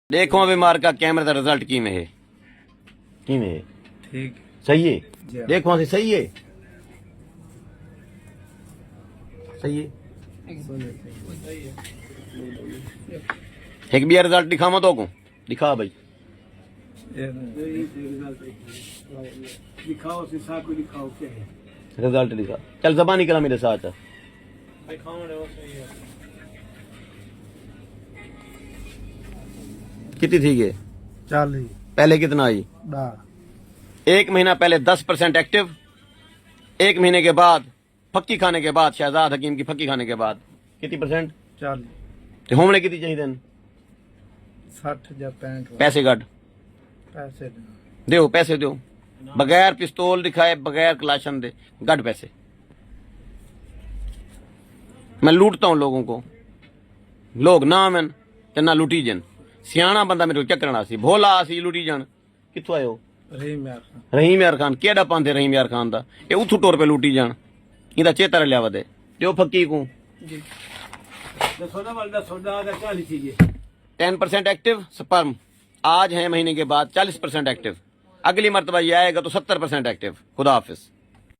देखो अभी मार का कैमरे का रिजल्ट किमें है ठीक सही है। देखो अभी सही है एक भी रिजल्ट दिखावा तो को दिखा भाई दिखाओ सिसा को दिखाओ क्या है रिजल्ट दिखा। चल जबानी करा मेरे साथ। कितनी थी ये 40 पहले कितना आई? 1 महीना पहले 10% एक्टिव, 1 महीने के बाद फक्की खाने के बाद, शहजाद हकीम की फक्की खाने के बाद कितनी परसेंट? 40 ते होमने कितनी चाहिए तेन? 60 या 65 पैसे कट पैसे दो, पैसे दो, बगैर पिस्तौल दिखाए, बगैर कलाशन दे गट पैसे। मैं लूटता हूं लोगों को, लोग ना मैन ते ना लुटी जन। सियाना बंदा मेरे को चक्करना सी, भोला सी लुटी जान। कित्थों आयो? रहीम यार खान केड़ा पांदे रहीम यार खान दा? ये उथू टोर पे लुटी जान। इदा चेता लिया वदे जो फक्की को 10% एक्टिव स्पर्म आज है, महीने के बाद 40% एक्टिव, अगली मर्तबा ये आएगा तो 70% एक्टिव। खुदा हाफिज।